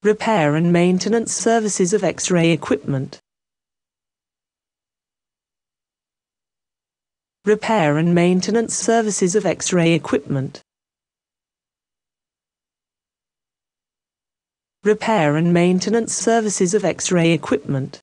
Repair and maintenance services of X-ray equipment. Repair and maintenance services of X-ray equipment. Repair and maintenance services of X-ray equipment.